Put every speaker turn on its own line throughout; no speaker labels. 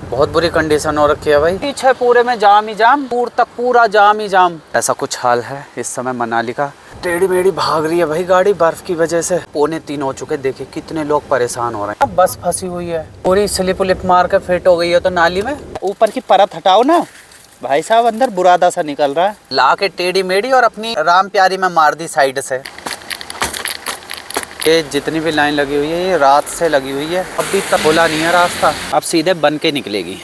बहुत बुरी कंडीशन हो रखी है भाई। पीछे पूरे में जाम ही जाम, दूर तक पूरा जाम ही जाम। ऐसा कुछ हाल है इस समय मनाली का। टेढ़ी मेढ़ी भाग रही है भाई गाड़ी बर्फ की वजह से। 2:45 हो चुके, देखिए कितने लोग परेशान हो रहे हैं। अब बस फंसी हुई है, पूरी स्लिप उलिप मार के फिट हो गई है तो नाली में। ऊपर की परत हटाओ ना भाई साहब, अंदर बुरादा सा निकल रहा है। ला के टेढ़ी मेढ़ी और अपनी राम प्यारी में मार दी साइड से। ये जितनी भी लाइन लगी हुई है ये रात से लगी हुई है, अभी तक खुला नहीं है रास्ता। अब सीधे बन के निकलेगी।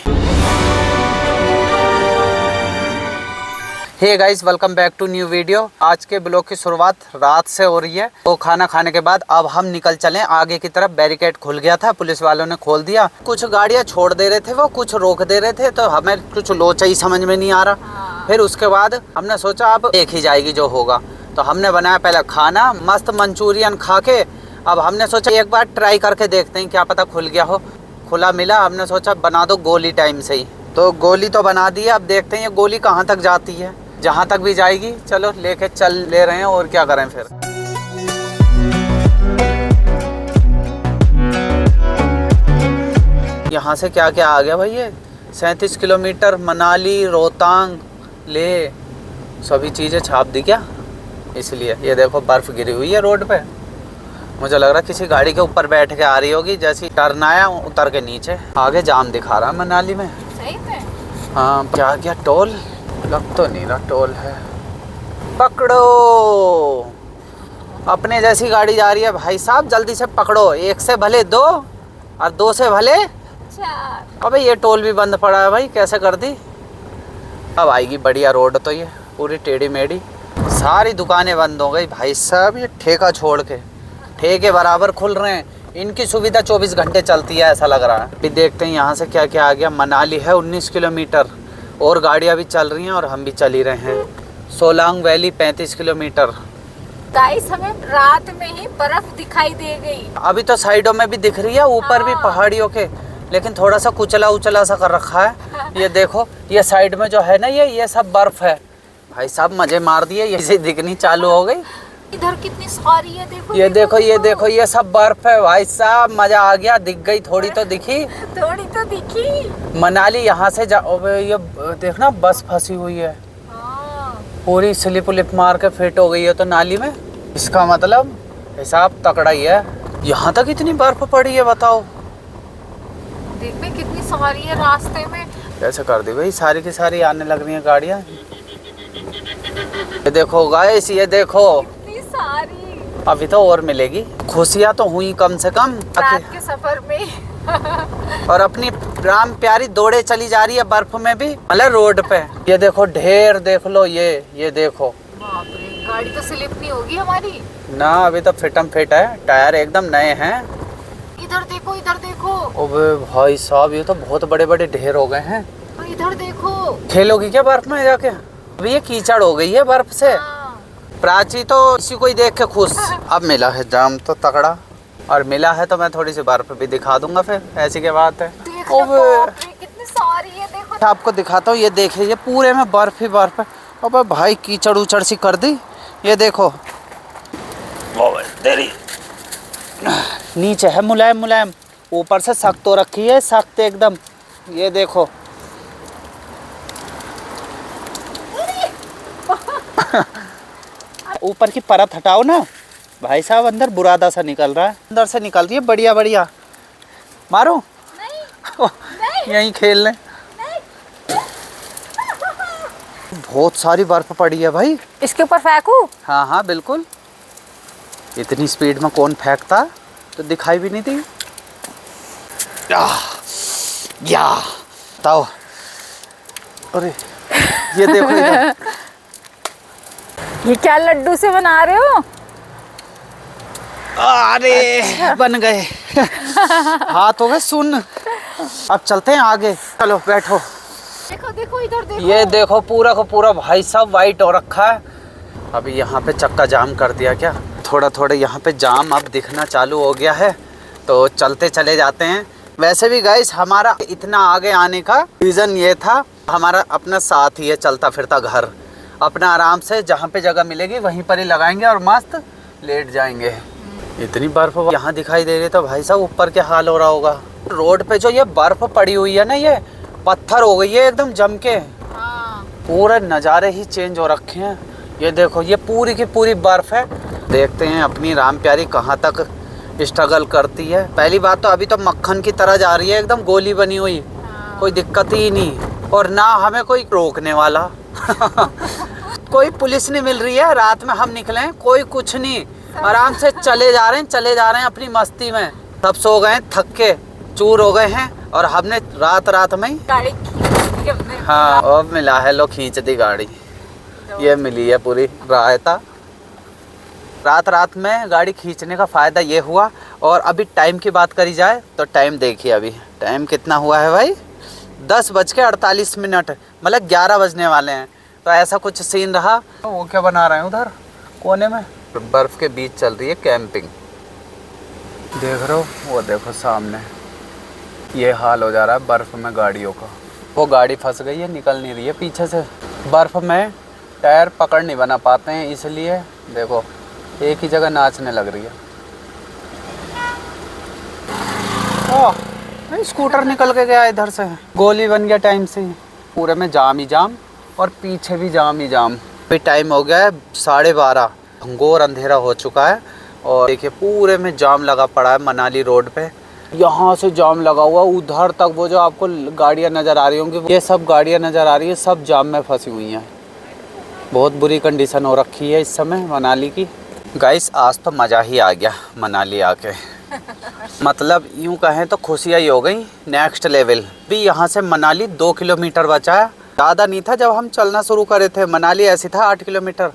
Hey guys, welcome back to new video. आज के ब्लॉग की शुरुआत रात से हो रही है। तो खाना खाने के बाद अब हम निकल चले आगे की तरफ। बैरिकेड खुल गया था, पुलिस वालों ने खोल दिया। कुछ गाड़ियां छोड़ दे रहे थे, वो कुछ रोक दे रहे थे, तो हमें कुछ लोचा ही समझ में नहीं आ रहा। फिर उसके बाद हमने सोचा अब देखी जाएगी जो होगा। तो हमने बनाया पहले खाना, मस्त मंचूरियन खा के अब हमने सोचा एक बार ट्राई करके देखते हैं, क्या पता खुल गया हो। खुला मिला, हमने सोचा बना दो गोली टाइम से ही। तो गोली तो बना दी है, अब देखते हैं ये गोली कहाँ तक जाती है। जहाँ तक भी जाएगी चलो लेके चल ले रहे हैं, और क्या करें फिर। यहाँ से क्या क्या आ गया भाई, ये 37 किलोमीटर मनाली रोहतांग ले सभी चीज़ें छाप दी क्या। इसलिए ये देखो बर्फ़ गिरी हुई है रोड पे। मुझे लग रहा है किसी गाड़ी के ऊपर बैठ के आ रही होगी। जैसी टर्न आया उतर के नीचे आगे जाम दिखा रहा है मनाली में।
सही में?
हाँ, क्या क्या टोल लग तो नहीं रहा टोल है। पकड़ो, अपने जैसी गाड़ी जा रही है भाई साहब, जल्दी से पकड़ो। एक से भले दो और दो से भले
चार।
अबे ये टोल भी बंद पड़ा है भाई, कैसे कर दी। अब आएगी बढ़िया रोड, तो ये पूरी टेढ़ी मेढ़ी। सारी दुकानें बंद हो गई भाई साहब, ये ठेका छोड़ के। ठेके बराबर खुल रहे हैं, इनकी सुविधा 24 घंटे चलती है ऐसा लग रहा है। अभी देखते हैं यहाँ से क्या क्या आ गया। मनाली है 19 किलोमीटर, और गाड़ियाँ भी चल रही हैं और हम भी चल ही रहे हैं। Solang valley 35 kilometre.
गाइस, हमें रात में ही बर्फ दिखाई दे गई।
अभी तो साइडों में भी दिख रही है, ऊपर भी पहाड़ियों के, लेकिन थोड़ा सा कुचला उचला सा कर रखा है। ये देखो, ये साइड में जो है ना, ये सब बर्फ है भाई साहब। मजे मार दिए, ये दिखनी चालू हो गई।
इधर कितनी सारी है, देखो
ये देखो, ये देखो, ये सब बर्फ है भाई साहब। मजा आ गया, दिख गई, थोड़ी तो दिखी।
थोड़ी तो दिखी।
मनाली यहाँ से ये देखना बस फंसी हुई है, पूरी स्लिप उलिप मार के फिट हो गई है तो नाली में। इसका मतलब हिसाब तकड़ा ही है। यहाँ तक इतनी बर्फ पड़ी है, बताओ।
देख में कितनी सारी है रास्ते में।
कैसे कर दी भाई, सारी की सारी आने लग रही है गाड़ियाँ। ये देखो गाइस, ये देखो
कितनी सारी।
अभी तो और मिलेगी। खुशियाँ तो हुई कम से कम
रात के सफर में।
और अपनी राम प्यारी दौड़े चली जा रही है बर्फ में भी, मतलब रोड पे। ये देखो ढेर, देख लो, ये देखो।
बाप रे, गाड़ी तो स्लिप नहीं होगी हमारी
ना। अभी तो फिटम फिट है, टायर एकदम नए हैं।
इधर देखो, इधर देखो।
ओबे भाई साहब, ये तो बहुत बड़े बड़े ढेर हो गए हैं।
इधर देखो।
खेलोगी क्या बर्फ में जाके। अभी ये कीचड़ हो गई है बर्फ से। प्राची तो इसी को ही देख के खुश। अब मिला है जाम तो तगड़ा, और मिला है तो मैं थोड़ी सी बर्फ भी दिखा दूंगा फिर, ऐसी क्या बात है।
कितनी सारी है, देखो।
आपको दिखाता हूँ, ये देखिए, ये पूरे में बर्फ ही बर्फ है। अबे भाई कीचड़ उचड़ सी कर दी। ये देखो तेरी, नीचे है मुलायम मुलायम, ऊपर से सख्त हो रखी है, सख्त एकदम। ये देखो ऊपर की परत हटाओ ना भाई साहब, अंदर बुरादा सा निकल रहा है। अंदर से निकल रही है बढ़िया बढ़िया। मारो
नहीं, नहीं।
यहीं खेल लें। बहुत सारी बर्फ पड़ी है भाई।
इसके ऊपर फेंकूं?
हाँ हाँ बिल्कुल। इतनी स्पीड में कौन फेंकता, तो दिखाई भी नहीं दी। या ताओ, अरे ये देखो इधर।
ये क्या लड्डू से बना रहे हो?
अरे बन गए। हाथ हो गए सुन। अब चलते हैं आगे, चलो बैठो।
देखो देखो, इधर देखो।
ये देखो पूरा का पूरा भाई साहब वाइट हो रखा है। अभी यहाँ पे चक्का जाम कर दिया क्या, थोड़ा थोड़ा यहाँ पे जाम अब दिखना चालू हो गया है, तो चलते चले जाते हैं। वैसे भी गाइस, हमारा इतना आगे आने का रीज़न ये था, हमारा अपना साथ ही है चलता फिरता घर। अपना आराम से जहाँ पे जगह मिलेगी वहीं पर ही लगाएंगे और मस्त लेट जाएंगे। इतनी बर्फ यहाँ दिखाई दे रही है तो भाई साहब ऊपर क्या हाल हो रहा होगा। रोड पे जो ये बर्फ पड़ी हुई है ना, ये पत्थर हो गई है एकदम जम के।
हाँ।
पूरे नज़ारे ही चेंज हो रखे हैं। ये देखो, ये पूरी की पूरी बर्फ है। देखते हैं अपनी राम प्यारी कहाँ तक स्ट्रगल करती है। पहली बात तो अभी तो मक्खन की तरह जा रही है, एकदम गोली बनी हुई।
हाँ।
कोई दिक्कत ही नहीं, और ना हमें कोई रोकने वाला कोई पुलिस नहीं मिल रही है। रात में हम निकले हैं, कोई कुछ नहीं, आराम से चले जा रहे हैं अपनी मस्ती में। सब सो गए, थक के चूर हो गए हैं, और हमने रात में ही
गाड़ी खींच के अपने।
हाँ, अब मिला है, लो खींच दी गाड़ी। ये मिली है पूरी रायता। रात में गाड़ी खींचने का फ़ायदा ये हुआ। और अभी टाइम की बात करी जाए तो टाइम देखिए, अभी टाइम कितना हुआ है भाई, 10:48, मतलब 11 बजने वाले हैं। तो ऐसा कुछ सीन रहा। वो क्या बना रहे हैं उधर कोने में, बर्फ़ के बीच चल रही है कैंपिंग। देख रहे हो, वो देखो सामने, ये हाल हो जा रहा है बर्फ़ में गाड़ियों का। वो गाड़ी फंस गई है, निकल नहीं रही है पीछे से। बर्फ़ में टायर पकड़ नहीं बना पाते हैं, इसलिए देखो एक ही जगह नाचने लग रही है। ओह, स्कूटर निकल के गया इधर से, गोली बन गया टाइम से ही। पूरे में जाम ही जाम, और पीछे भी जाम ही जाम। अभी टाइम हो गया है 12:30, घंघोर अंधेरा हो चुका है। और देखिए पूरे में जाम लगा पड़ा है मनाली रोड पे। यहाँ से जाम लगा हुआ, उधर तक वो जो आपको गाड़ियाँ नज़र आ रही होंगी, ये सब गाड़ियाँ नज़र आ रही है, सब जाम में फंसी हुई हैं। बहुत बुरी कंडीशन हो रखी है इस समय मनाली की। गाइस, आज तो मज़ा ही आ गया मनाली आके। मतलब यूँ कहें तो खुशियाँ ही हो गई नेक्स्ट लेवल। भी यहाँ से मनाली 2 किलोमीटर बचा है, ज़्यादा नहीं था जब हम चलना शुरू करे थे। मनाली ऐसी था 8 किलोमीटर।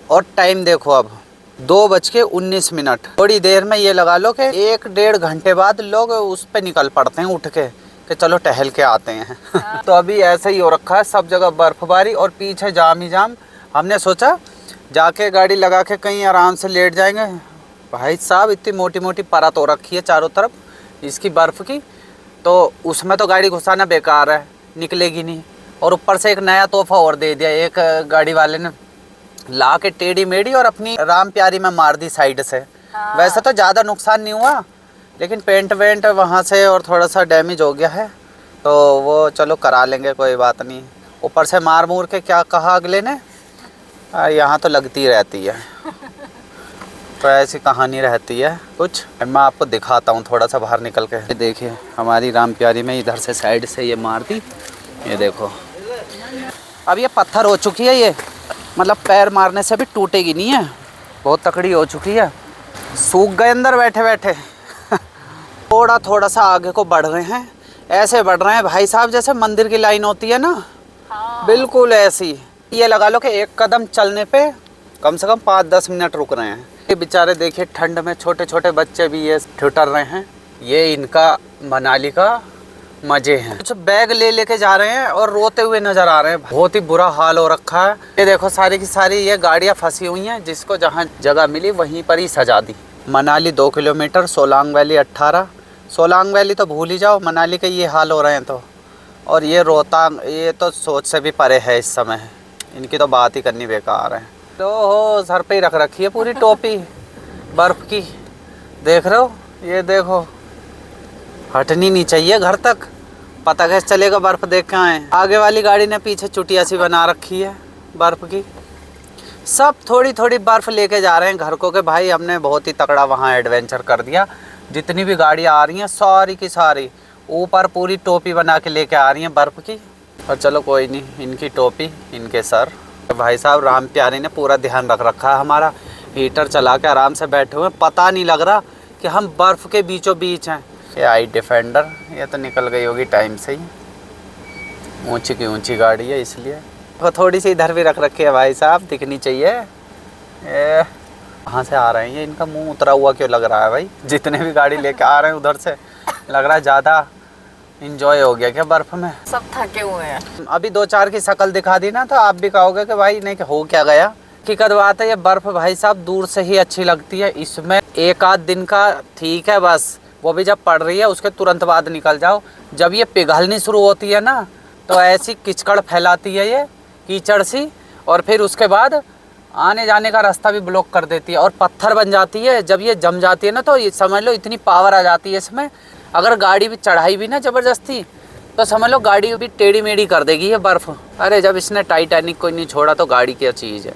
और टाइम देखो अब 2:19। थोड़ी देर में ये लगा लो कि 1-1.5 घंटे बाद लोग उस पे निकल पड़ते हैं उठ के कि चलो टहल के आते हैं। तो अभी ऐसे ही हो रखा है, सब जगह बर्फबारी और पीछे जाम ही जाम। हमने सोचा जाके गाड़ी लगा के कहीं आराम से लेट जाएंगे। भाई साहब, इतनी मोटी मोटी परत हो रखी है चारों तरफ इसकी बर्फ़ की, तो उसमें तो गाड़ी घुसाना बेकार है, निकलेगी नहीं। और ऊपर से एक नया तोहफा और दे दिया एक गाड़ी वाले ने, ला के टेढ़ी मेढ़ी और अपनी राम प्यारी में मार दी साइड से।
हाँ।
वैसे तो ज़्यादा नुकसान नहीं हुआ, लेकिन पेंट वेंट वहाँ से और थोड़ा सा डैमेज हो गया है, तो वो चलो करा लेंगे, कोई बात नहीं। ऊपर से मार मूर के क्या कहा अगले ने, यहाँ तो लगती रहती है। तो ऐसी कहानी रहती है कुछ। मैं आपको दिखाता हूँ थोड़ा सा बाहर निकल के। ये देखिए हमारी राम प्यारी में इधर से साइड से ये मार दी, ये देखो। अब ये पत्थर हो चुकी है, ये मतलब पैर मारने से भी टूटेगी नहीं है, बहुत तकड़ी हो चुकी है। सूख गए अंदर बैठे बैठे। थोड़ा सा आगे को बढ़ रहे हैं, ऐसे बढ़ रहे हैं भाई साहब जैसे मंदिर की लाइन होती है ना।
हाँ।
बिल्कुल ऐसी। ये लगा लो कि एक कदम चलने पे कम से कम 5-10 मिनट रुक रहे हैं। ये बेचारे देखिए ठंड में छोटे छोटे बच्चे भी ये ठिठुर रहे हैं। ये इनका मनाली का मज़े हैं। कुछ बैग ले लेके जा रहे हैं और रोते हुए नज़र आ रहे हैं। बहुत ही बुरा हाल हो रखा है। ये देखो सारी की सारी ये गाड़ियाँ फंसी हुई हैं, जिसको जहाँ जगह मिली वहीं पर ही सजा दी। Manali 2 kilometre, Solang valley 18। Solang valley तो भूल ही जाओ, मनाली के ये हाल हो रहे हैं तो। और ये रोहतांग, ये तो सोच से भी परे है इस समय, इनकी तो बात ही करनी बेकार है। तो हो सर पे ही रख रखी है पूरी टोपी बर्फ़ की, देख रहे हो। ये देखो हटनी नहीं चाहिए घर तक, पता कैसे चलेगा बर्फ़ देख के आए। आगे वाली गाड़ी ने पीछे चुटिया सी बना रखी है बर्फ़ की। सब थोड़ी थोड़ी बर्फ़ लेके जा रहे हैं घर को, कि भाई हमने बहुत ही तगड़ा वहाँ एडवेंचर कर दिया। जितनी भी गाड़ियाँ आ रही हैं सारी की सारी ऊपर पूरी टोपी बना के लेके आ रही हैं बर्फ़ की। और चलो कोई नहीं, इनकी टोपी इनके सर। भाई साहब राम प्यारी ने पूरा ध्यान रख रखा है हमारा, हीटर चला के आराम से बैठे हुए, पता नहीं लग रहा कि हम बर्फ़ के बीचों बीच हैं। ये आई डिफेंडर, ये तो निकल गई होगी टाइम से ही, ऊंची की ऊंची गाड़ी है इसलिए। तो थोड़ी सी इधर भी रख रखी है भाई साहब, दिखनी चाहिए। ये कहाँ से आ रहे हैं, ये इनका मुँह उतरा हुआ क्यों लग रहा है भाई। जितने भी गाड़ी लेके आ रहे हैं उधर से लग रहा है ज़्यादा इंजॉय हो गया क्या बर्फ़ में।
सब थके हुए हैं।
अभी 2-4 की शक्ल दिखा दी ना तो आप भी कहोगे कि भाई नहीं हो क्या गया। हकीकत बात है, ये बर्फ़ भाई साहब दूर से ही अच्छी लगती है। इसमें 1-आध दिन का ठीक है बस, वो भी जब पड़ रही है उसके तुरंत बाद निकल जाओ। जब ये पिघलनी शुरू होती है ना तो ऐसी किचकड़ फैलाती है ये कीचड़ सी, और फिर उसके बाद आने जाने का रास्ता भी ब्लॉक कर देती है और पत्थर बन जाती है। जब ये जम जाती है ना तो ये समझ लो इतनी पावर आ जाती है इसमें, अगर गाड़ी भी चढ़ाई भी ना ज़बरदस्ती तो समझ लो गाड़ी भी टेढ़ी मेढ़ी कर देगी ये बर्फ़। अरे जब इसने टाइटैनिक को नहीं छोड़ा तो गाड़ी क्या चीज़ है।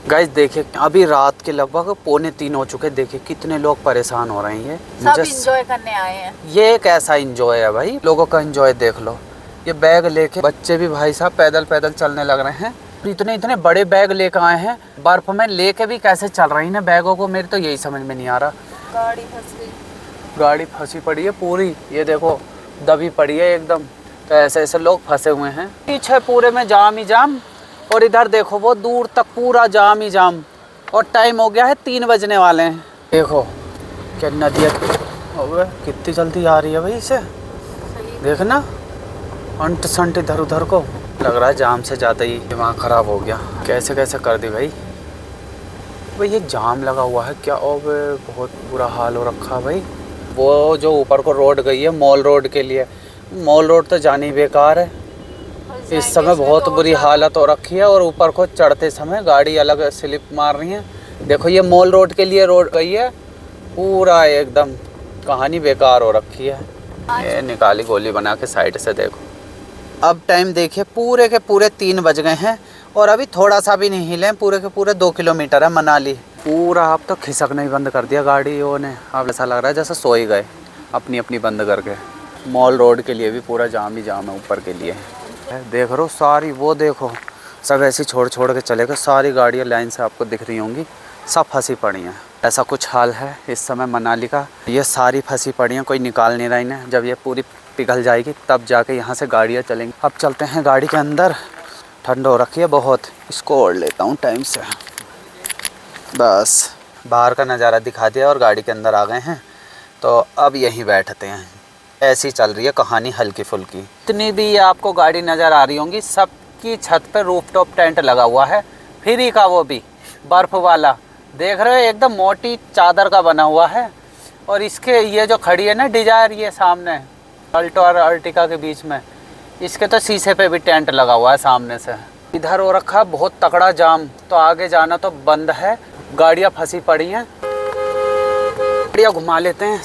गाइस देखिए अभी रात के लगभग 2:45 हो चुके। देखिए कितने लोग परेशान हो रहे हैं।
सब एंजॉय करने आए हैं।
ये एक ऐसा एंजॉय है भाई, लोगों का एंजॉय देख लो। ये बैग लेके बच्चे भी भाई साहब पैदल पैदल चलने लग रहे हैं। इतने इतने बड़े बैग लेके आए हैं, बर्फ में लेके भी कैसे चल रही ना बैगों को, मेरी तो यही समझ में नहीं आ रहा। गाड़ी फंसी पड़ी है पूरी, ये देखो दबी पड़ी है एकदम। तो ऐसे ऐसे लोग फंसे हुए हैं। पीछे पूरे में जाम ही जाम, और इधर देखो वो दूर तक पूरा जाम ही जाम। और टाइम हो गया है 3 बजने वाले हैं। देखो क्या नदियाँ कितनी जल्दी आ रही है भाई इसे देखना। अंट संट इधर उधर को लग रहा है जाम से ज़्यादा ही दिमाग ख़राब हो गया। कैसे कैसे कर दी भाई। ये जाम लगा हुआ है क्या। और बहुत बुरा हाल हो रखा है भाई। वो जो ऊपर को रोड गई है मॉल रोड के लिए, मॉल रोड तो जानी बेकार है। इस समय बहुत बुरी हालत हो रखी है। और ऊपर को चढ़ते समय गाड़ी अलग स्लिप मार रही है। देखो ये मॉल रोड के लिए रोड गई है, पूरा एकदम कहानी बेकार हो रखी है। ये निकाली गोली बना के साइड से। देखो अब टाइम देखिए पूरे के पूरे 3 बज गए हैं और अभी थोड़ा सा भी नहीं हिले। पूरे के पूरे 2 किलोमीटर है मनाली। पूरा अब तो खिसकना ही बंद कर दिया गाड़ियों ने। अब ऐसा लग रहा है जैसे सो ही गए अपनी अपनी बंद करके। मॉल रोड के लिए भी पूरा जाम ही जाम है ऊपर के लिए। देख रहे हो सारी, वो देखो सब ऐसी छोड़ छोड़ के चले गए। सारी गाड़ियाँ लाइन से आपको दिख रही होंगी, सब फंसी पड़ी हैं। ऐसा कुछ हाल है इस समय मनाली का। ये सारी फंसी पड़ी हैं, कोई निकाल नहीं रही है। जब ये पूरी पिघल जाएगी तब जाके यहाँ से गाड़ियाँ चलेंगी। अब चलते हैं गाड़ी के अंदर। ठंड हो रखी है बहुत, इसको ओढ़ लेता हूँ टाइम से। बस बाहर का नज़ारा दिखा दिया और गाड़ी के अंदर आ गए हैं। तो अब यहीं बैठते हैं। ऐसी चल रही है कहानी हल्की फुल्की। इतनी भी आपको गाड़ी नज़र आ रही होंगी, सबकी छत पे रूफटॉप टेंट लगा हुआ है फ्री का, वो भी बर्फ़ वाला। देख रहे हो एकदम मोटी चादर का बना हुआ है। और इसके ये जो खड़ी है ना डिजायर, ये सामने अल्टो और अर्टिका के बीच में, इसके तो शीशे पे भी टेंट लगा हुआ है सामने से। इधर हो रखा है बहुत तगड़ा जाम, तो आगे जाना तो बंद है। गाड़ियाँ फंसी पड़ी हैं। गाड़ियाँ घुमा लेते हैं।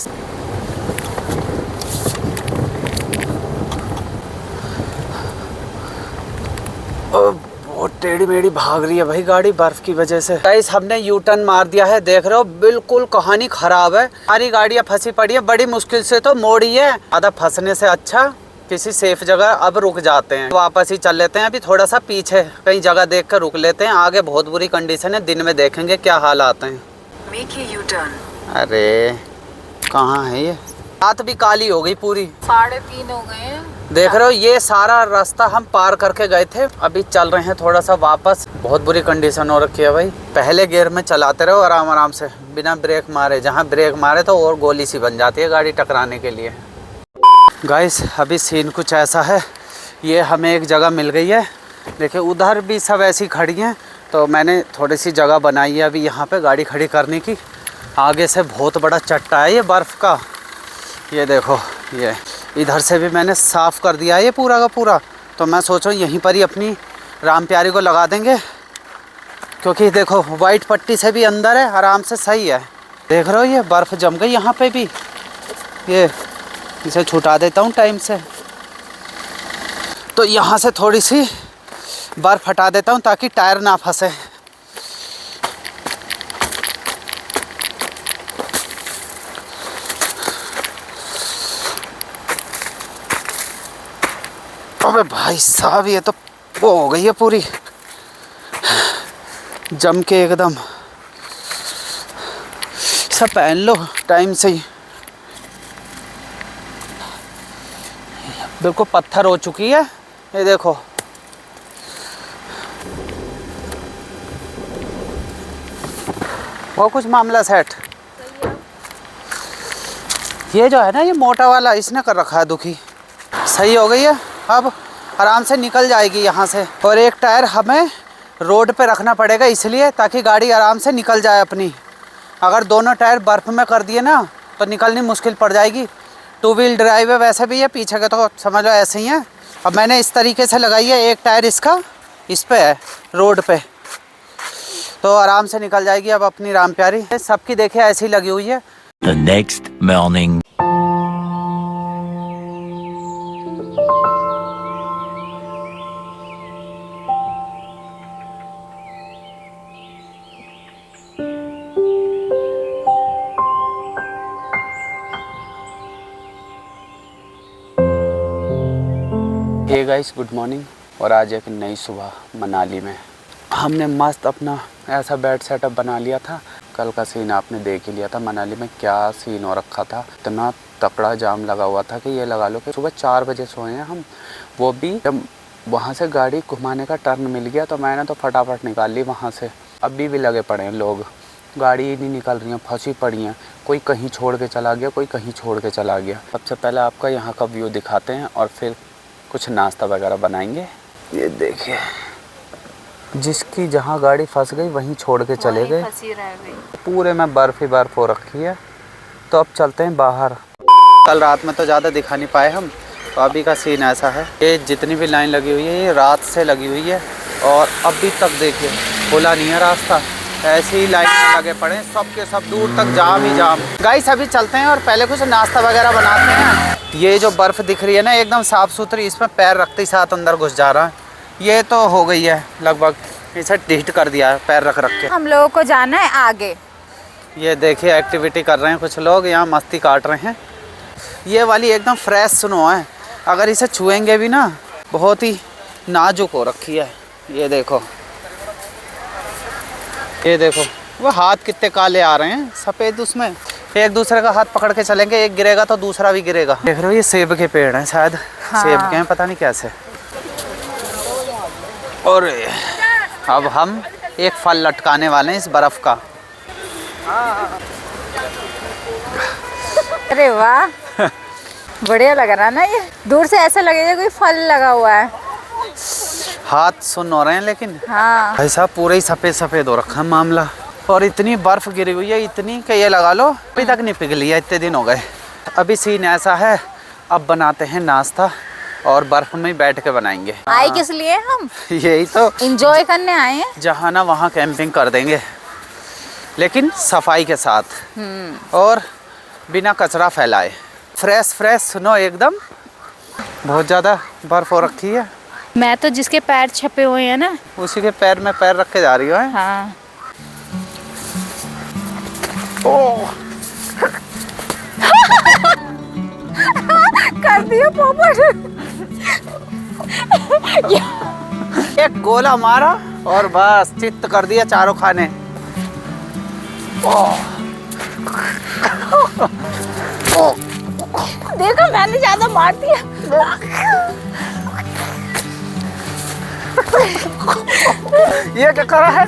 बहुत टेढ़ी मेढ़ी भाग रही है भाई गाड़ी बर्फ की वजह से। गाइस हमने यू टर्न मार दिया है, देख रहे हो बिल्कुल कहानी खराब है। सारी गाड़ियाँ फंसी पड़ी है, बड़ी मुश्किल से तो मोड़ी है। आधा फंसने से अच्छा किसी सेफ जगह अब रुक जाते हैं, वापस ही चल लेते हैं। अभी थोड़ा सा पीछे कहीं जगह देख कर रुक लेते हैं। आगे बहुत बुरी कंडीशन है, दिन में देखेंगे क्या हाल आते हैं। अरे कहाँ है ये। रात भी काली हो गई पूरी,
3:30 हो गए हैं।
देख रहे हो ये सारा रास्ता हम पार करके गए थे। अभी चल रहे हैं थोड़ा सा वापस। बहुत बुरी कंडीशन हो रखी है भाई। पहले गियर में चलाते रहो आराम आराम से बिना ब्रेक मारे। जहाँ ब्रेक मारे तो और गोली सी बन जाती है गाड़ी टकराने के लिए। गाइस अभी सीन कुछ ऐसा है, ये हमें एक जगह मिल गई है। देखिए उधर भी सब ऐसी खड़ी हैं, तो मैंने थोड़ी सी जगह बनाई है अभी यहाँ पे गाड़ी खड़ी करने की। आगे से बहुत बड़ा चट्टा है ये बर्फ़ का। ये देखो ये इधर से भी मैंने साफ़ कर दिया है ये पूरा का पूरा। तो मैं सोचूं यहीं पर ही अपनी राम प्यारी को लगा देंगे, क्योंकि देखो वाइट पट्टी से भी अंदर है, आराम से सही है। देख रहे हो ये बर्फ़ जम गई यहाँ पे भी। ये इसे छुटा देता हूँ टाइम से, तो यहाँ से थोड़ी सी बर्फ़ हटा देता हूँ ताकि टायर ना फंसे। अबे भाई साहब ये तो वो हो गई है पूरी जम के एकदम। सब पहन लो टाइम से ही। बिल्कुल पत्थर हो चुकी है ये देखो। वो कुछ मामला सेट। ये जो है ना ये मोटा वाला इसने कर रखा है दुखी। सही हो गई है, अब आराम से निकल जाएगी यहाँ से। और एक टायर हमें रोड पे रखना पड़ेगा इसलिए ताकि गाड़ी आराम से निकल जाए अपनी। अगर दोनों टायर बर्फ़ में कर दिए ना तो निकलनी मुश्किल पड़ जाएगी। 2 व्हील ड्राइव है वैसे भी, है पीछे के तो समझ लो ऐसे ही है। अब मैंने इस तरीके से लगाई है, एक टायर इसका इस पे है रोड पे, तो आराम से निकल जाएगी अब अपनी राम प्यारी। सबकी देखिए ऐसी लगी हुई है।
The next morning.
Hey guys, good morning. और आज एक नई सुबह मनाली में। हमने मस्त अपना ऐसा बेड सेटअप बना लिया था। कल का सीन आपने देख ही लिया था, मनाली में क्या सीन हो रखा था। इतना तकड़ा जाम लगा हुआ था कि ये लगा लो कि सुबह 4 बजे सोए हैं हम। वो भी जब वहाँ से गाड़ी घुमाने का टर्न मिल गया तो मैंने तो फटाफट निकाल ली वहाँ से। अभी भी लगे पड़े हैं लोग, गाड़ी ही नहीं निकल रही हैं, फंसी पड़ी हैं। कोई कहीं छोड़ के चला गया, कोई कहीं छोड़ के चला गया। सबसे पहले आपका यहाँ का व्यू दिखाते हैं और फिर कुछ नाश्ता वगैरह बनाएंगे। ये देखिए, जिसकी जहाँ गाड़ी फंस गई वहीं छोड़ के चले गए। पूरे में बर्फ ही बर्फ हो रखी है। तो अब चलते हैं बाहर। कल रात में तो ज़्यादा दिखा नहीं पाए हम, तो अभी का सीन ऐसा है कि जितनी भी लाइन लगी हुई है ये रात से लगी हुई है और अभी तक देखिए खुला नहीं है रास्ता। ऐसी ही लाइन में लगे पड़े सब के सब, दूर तक जाम ही जाम। गाइस अभी चलते हैं और पहले कुछ नाश्ता वगैरह बनाते हैं। ये जो बर्फ़ दिख रही है ना एकदम साफ़ सुथरी, इसमें पैर रखते ही साथ अंदर घुस जा रहा है। ये तो हो गई है लगभग, इसे ढीठ कर दिया है पैर रख के।
हम लोगों को जाना है आगे।
ये देखिए एक्टिविटी कर रहे हैं कुछ लोग, यहाँ मस्ती काट रहे हैं। ये वाली एकदम फ्रेश स्नो है, अगर इसे छुएंगे भी ना बहुत ही नाजुक हो रखी है। ये देखो, ये देखो वो हाथ कितने काले आ रहे हैं सफ़ेद, उसमें एक दूसरे का हाथ पकड़ के चलेंगे, एक गिरेगा तो दूसरा भी गिरेगा। देख रहे हो ये सेब के पेड़ हैं शायद। हाँ। सेब के हैं पता नहीं कैसे। और अब हम एक फल लटकाने वाले हैं इस बर्फ़ का।
अरे वाह बढ़िया लग रहा ना, ये दूर से ऐसा लगेगा कोई फल लगा हुआ है।
हाथ सुन हो रहे हैं लेकिन
हाँ
ऐसा पूरा ही सफ़ेद सफ़ेद हो रखा है मामला। और इतनी बर्फ़ गिरी हुई है, इतनी कि ये लगा लो अभी तक नहीं पिघली है, इतने दिन हो गए। अभी सीन ऐसा है, अब बनाते हैं नाश्ता और बर्फ़ में ही बैठ के बनाएंगे।
आए किस लिए हम?
यही तो
एंजॉय करने आए हैं।
जहाँ ना वहाँ कैंपिंग कर देंगे, लेकिन सफाई के साथ और बिना कचरा फैलाए। फ्रेश फ्रेश सुनो एकदम, बहुत ज़्यादा बर्फ़ हो रखी है।
मैं तो जिसके पैर छपे हुए हैं ना
उसी के पैर में पैर रख के जा रही हो।
हाँ
ओह
कर दिया पोपट।
एक गोला मारा और बस चित्त कर दिया चारों खाने।
देखो मैंने ज्यादा मार दिया।
ये क्या करा है?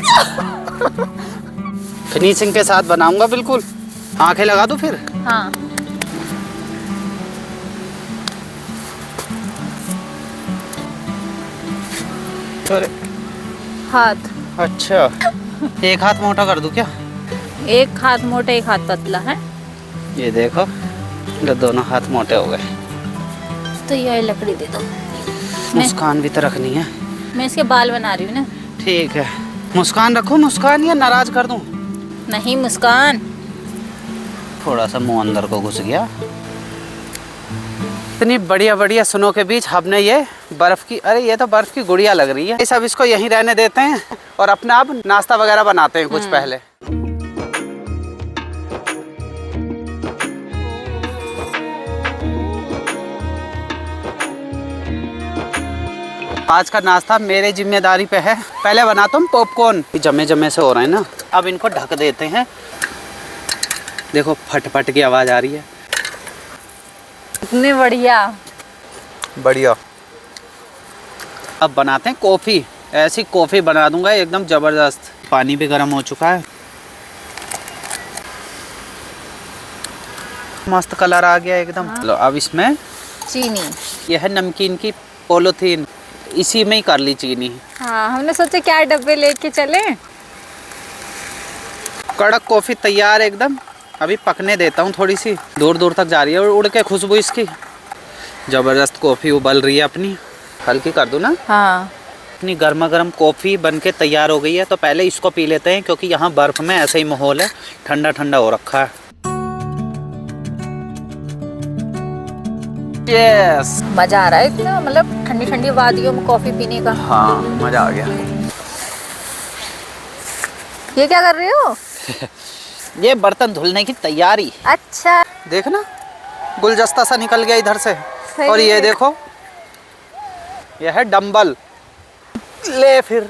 फिनिशिंग के साथ बनाऊंगा बिल्कुल। आंखें लगा दूं फिर?
हाँ
अरे
हाथ,
अच्छा एक हाथ मोटा कर दूं क्या?
एक हाथ मोटा एक हाथ पतला है।
ये देखो जो दोनों हाथ मोटे हो गए।
तो ये लकड़ी दे दो।
मुस्कान भी तो रखनी है।
मैं इसके बाल बना रही हूँ ना।
ठीक है, मुस्कान रखो। मुस्कान या नाराज कर दूं?
नहीं मुस्कान।
थोड़ा सा मुंह अंदर को घुस गया। इतनी बढ़िया बढ़िया सुनो के बीच हमने ये बर्फ की, अरे ये तो बर्फ की गुड़िया लग रही है। सब इसको यहीं रहने देते हैं और अपना अब नाश्ता वगैरह बनाते हैं कुछ पहले। आज का नाश्ता मेरे जिम्मेदारी पे है। पहले बनाता हूँ पॉपकॉर्न, जमे जमे से हो रहे हैं ना। अब इनको ढक देते हैं। देखो फट फट की आवाज़ आ रही है।
इतनी बढ़िया
बढ़िया। अब बनाते हैं कॉफ़ी। ऐसी कॉफ़ी बना दूंगा एकदम ज़बरदस्त। पानी भी गर्म हो चुका है, मस्त कलर आ गया एकदम। लो अब इसमें
चीनी।
यह है नमकीन की पॉलीथीन, इसी में ही कर ली चीनी।
हाँ हमने सोचा क्या डब्बे लेके चले।
कड़क कॉफ़ी तैयार एकदम। अभी पकने देता हूँ, थोड़ी सी दूर दूर तक जा रही है और उड़ के खुशबू इसकी। ज़बरदस्त कॉफ़ी उबल रही है अपनी। हल्की कर दूँ ना?
हाँ
अपनी गर्मा गर्म कॉफ़ी बन के तैयार हो गई है। तो पहले इसको पी लेते हैं क्योंकि यहाँ बर्फ़ में ऐसा ही माहौल है, ठंडा ठंडा हो रखा है। यस
मजा आ रहा है इतना, मतलब ठंडी ठंडी वादियों में कॉफी पीने का।
हाँ मज़ा आ गया।
ये क्या कर रहे हो?
ये बर्तन धुलने की तैयारी।
अच्छा
देखना गुलदस्ता सा निकल गया इधर से।
सही
और ये
है।
देखो यह है डंबल। ले फिर।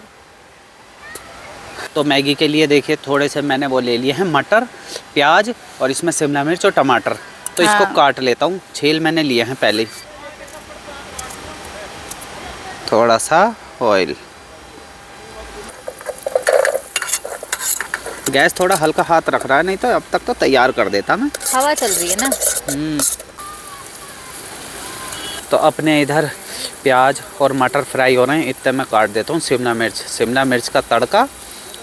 तो मैगी के लिए देखिए थोड़े से मैंने वो ले लिए हैं मटर, प्याज और इसमें शिमला मिर्च और टमाटर। तो इसको
हाँ।
काट लेता हूँ। छील मैंने लिए हैं पहले ही। थोड़ा सा ऑयल। गैस थोड़ा हल्का हाथ रख रहा है, नहीं तो अब तक तो तैयार कर देता मैं।
हवा चल रही है ना।
तो अपने इधर प्याज और मटर फ्राई हो रहे हैं, इतने मैं काट देता हूँ शिमला मिर्च। शिमला मिर्च का तड़का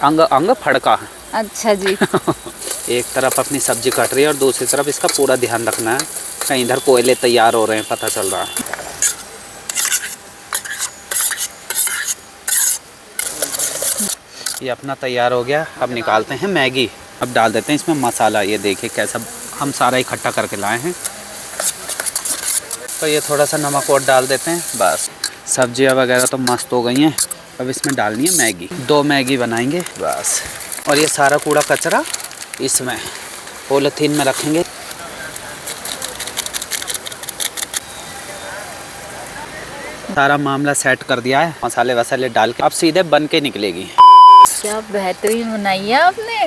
अंग अंग फड़का है।
अच्छा जी।
एक तरफ अपनी सब्जी कट रही है और दूसरी तरफ इसका पूरा ध्यान रखना है, कहीं इधर कोयले तैयार हो रहे हैं पता चल रहा है। ये अपना तैयार हो गया। अब निकालते हैं मैगी। अब डाल देते हैं इसमें मसाला। ये देखिए कैसा हम सारा इकट्ठा करके लाए हैं। तो ये थोड़ा सा नमक और डाल देते हैं बस। सब्जियां वगैरह तो मस्त हो गई हैं। अब इसमें डालनी है मैगी। 2 मैगी बनाएंगे बस। और ये सारा कूड़ा कचरा इसमें पॉलीथीन में रखेंगे। सारा मामला सेट कर दिया है, मसाले वसाले डाल के अब सीधे बन के निकलेगी।
क्या बेहतरीन बनाई है आपने।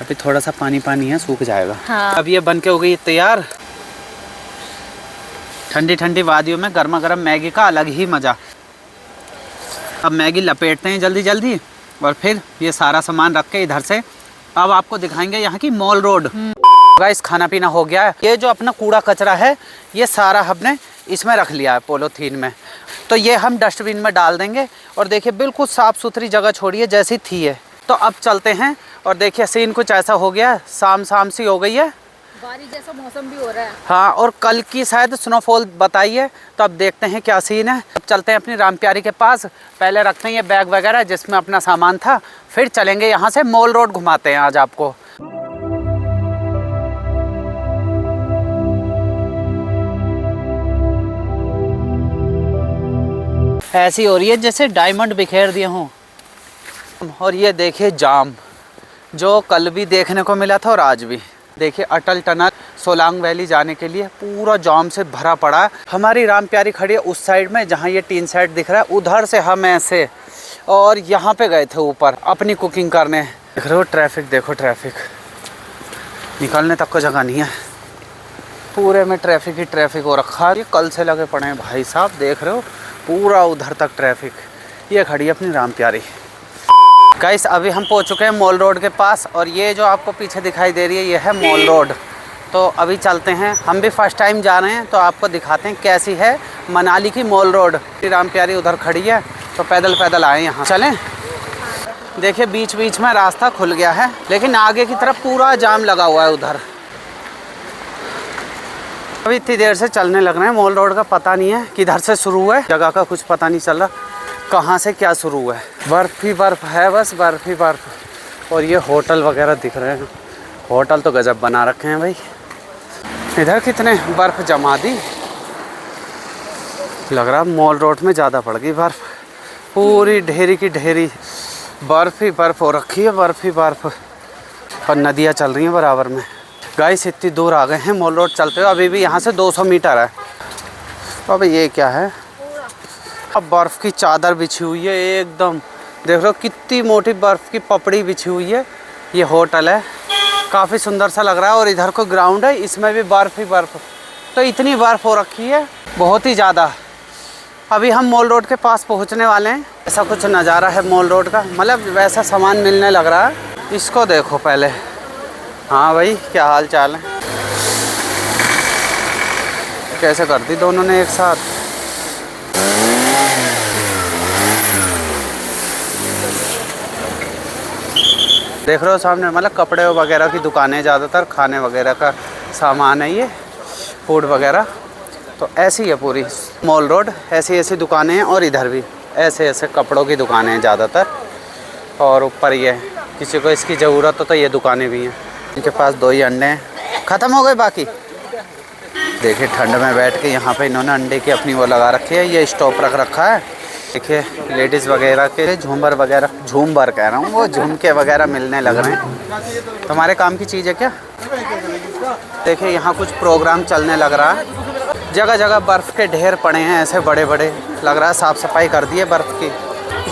अभी थोड़ा सा पानी पानी है, सूख जाएगा।
हाँ।
अब ये बन के हो गई तैयार। ठंडी ठंडी वादियों में गर्मा गर्म मैगी का अलग ही मज़ा। अब मैगी लपेटते हैं जल्दी जल्दी और फिर ये सारा सामान रख के इधर से अब आपको दिखाएंगे यहाँ की मॉल रोड। गाइस खाना पीना हो गया है। ये जो अपना कूड़ा कचरा है ये सारा हमने इसमें रख लिया है पॉलीथीन में। तो ये हम डस्टबिन में डाल देंगे और देखिए बिल्कुल साफ़ सुथरी जगह छोड़ी है जैसी थी है। तो अब चलते हैं और देखिए सीन कुछ ऐसा हो गया, शाम शाम सी हो गई है,
बारिश जैसा मौसम भी हो रहा है।
हाँ, और कल की शायद स्नोफॉल बताई है। तो अब देखते हैं क्या सीन है। अब चलते हैं अपनी राम प्यारी के पास। पहले रखते हैं ये बैग वगैरह जिसमें अपना सामान था, फिर चलेंगे यहाँ से मॉल रोड घुमाते हैं आज आपको। ऐसी हो रही है जैसे डायमंड बिखेर दिए हों। और ये देखिए जाम, जो कल भी देखने को मिला था और आज भी। देखिए अटल टनल सोलांग वैली जाने के लिए पूरा जाम से भरा पड़ा है। हमारी राम प्यारी खड़ी है उस साइड में जहाँ ये टीन साइड दिख रहा है, उधर से हम ऐसे और यहाँ पे गए थे ऊपर अपनी कुकिंग करने। देख रहे हो ट्रैफिक, देखो ट्रैफिक, निकलने तक को जगह नहीं है। पूरे में ट्रैफिक ही ट्रैफिक हो रखा है। ये कल से लगे पड़े हैं भाई साहब, देख रहे हो पूरा उधर तक ट्रैफिक। ये खड़ी है अपनी राम प्यारी। गाइस अभी हम पहुंच चुके हैं मॉल रोड के पास और ये जो आपको पीछे दिखाई दे रही है ये है मॉल रोड। तो अभी चलते हैं, हम भी फर्स्ट टाइम जा रहे हैं तो आपको दिखाते हैं कैसी है मनाली की मॉल रोड। राम प्यारी उधर खड़ी है तो पैदल पैदल आए यहाँ। चलें। देखिए बीच बीच में रास्ता खुल गया है लेकिन आगे की तरफ पूरा जाम लगा हुआ है उधर। अभी इतनी देर से चलने लग रहे हैं। मॉल रोड का पता नहीं है किधर से शुरू हुआ है, जगह का कुछ पता नहीं चल रहा कहाँ से क्या शुरू हुआ है। बर्फ़ ही बर्फ़ है, बस बर्फ़ ही बर्फ़। और ये होटल वगैरह दिख रहे हैं, होटल तो गजब बना रखे हैं भाई। इधर कितने बर्फ़ जमा दी, लग रहा मॉल रोड में ज़्यादा पड़ गई बर्फ़। पूरी ढेरी की ढेरी बर्फ़ ही बर्फ़ हो रखी है, बर्फ़ ही बर्फ़। और नदियाँ चल रही हैं बराबर में। गाइस इतनी दूर आ गए हैं मॉल रोड चलते हुए, अभी भी यहाँ से 200 मीटर है। अब ये क्या है, अब बर्फ़ की चादर बिछी हुई है एकदम। देख रहे हो कितनी मोटी बर्फ़ की पपड़ी बिछी हुई है। ये होटल है, काफ़ी सुंदर सा लग रहा है। और इधर को ग्राउंड है, इसमें भी बर्फ़ ही बर्फ़। तो इतनी बर्फ़ हो रखी है बहुत ही ज़्यादा। अभी हम मॉल रोड के पास पहुँचने वाले हैं। ऐसा कुछ नज़ारा है मॉल रोड का, मतलब वैसा सामान मिलने लग रहा है। इसको देखो पहले। हाँ भाई क्या हाल चाल है। कैसे कर दी दोनों ने एक साथ। देख रहे हो सामने, मतलब कपड़े वगैरह की दुकानें, ज़्यादातर खाने वगैरह का सामान है ये, फूड वगैरह। तो ऐसी है पूरी मॉल रोड, ऐसी ऐसी दुकानें हैं। और इधर भी ऐसे ऐसे कपड़ों की दुकानें हैं ज़्यादातर। और ऊपर ये किसी को इसकी ज़रूरत हो तो ये दुकानें भी हैं। इनके पास 2 ही अंडे हैं, ख़त्म हो गए बाकी। देखिए ठंड में बैठ के यहाँ पे इन्होंने अंडे की अपनी वो लगा रखी है, ये स्टॉप रख रखा है। देखिए लेडीज़ वगैरह के झूमर वगैरह, झूमर कह रहा हूँ, वो झुमके वगैरह मिलने लग रहे हैं। तुम्हारे काम की चीज़ है क्या? देखिए यहाँ कुछ प्रोग्राम चलने लग रहा है। जगह जगह बर्फ़ के ढेर पड़े हैं ऐसे बड़े बड़े, लग रहा है साफ़ सफाई कर दी है बर्फ़ की।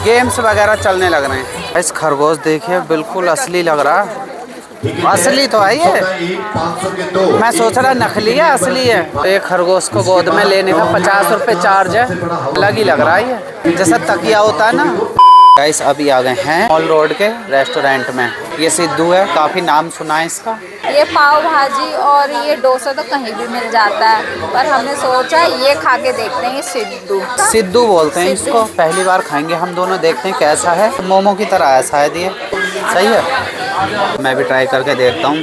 गेम्स वगैरह चलने लग रहे हैं। इस खरगोश देखिए बिल्कुल असली लग रहा है, असली तो है ये, मैं सोच रहा नकली है असली है। एक खरगोश को गोद में लेने का 50 रुपये चार्ज है, अलग ही लग रहा है ये, जैसा तकिया होता है ना। गाइस अभी आ गए हैं मॉल रोड के रेस्टोरेंट में। ये सिद्धू है, काफ़ी नाम सुना है इसका।
ये पाव भाजी और ये डोसा तो कहीं भी मिल जाता है, पर हमने सोचा ये खा के देखते हैं। ये सिद्धू
बोलते हैं इसको, पहली बार खाएंगे हम दोनों, देखते हैं कैसा है। मोमो की तरह है शायद ये, सही है, मैं भी ट्राई करके देखता हूँ।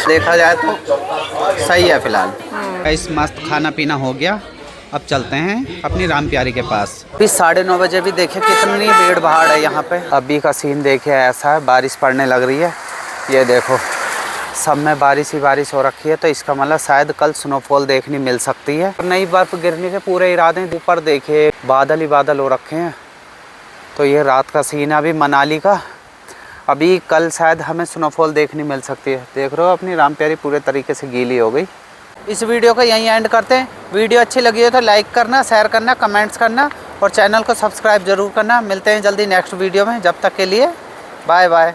देखा जाए तो सही है फिलहाल। इस मस्त खाना पीना हो गया, अब चलते हैं अपनी राम प्यारी के पास। अभी 9:30 बजे भी देखे कितनी भीड़ भाड़ है यहाँ पे। अभी का सीन देखिए ऐसा है, बारिश पड़ने लग रही है, ये देखो सब में बारिश ही बारिश हो रखी है। तो इसका मतलब शायद कल स्नोफॉल देखने मिल सकती है। नई बर्फ गिरने के पूरे इरादे, ऊपर देखिए बादल ही बादल हो रखे हैं। तो ये रात का सीन है अभी मनाली का। अभी कल शायद हमें स्नोफॉल देखने मिल सकती है। देख रहे हो अपनी राम प्यारी पूरे तरीके से गीली हो गई। इस वीडियो को यहीं एंड करते हैं। वीडियो अच्छी लगी हो तो लाइक करना, शेयर करना, कमेंट्स करना और चैनल को सब्सक्राइब जरूर करना। मिलते हैं जल्दी नेक्स्ट वीडियो में, जब तक के लिए बाय बाय।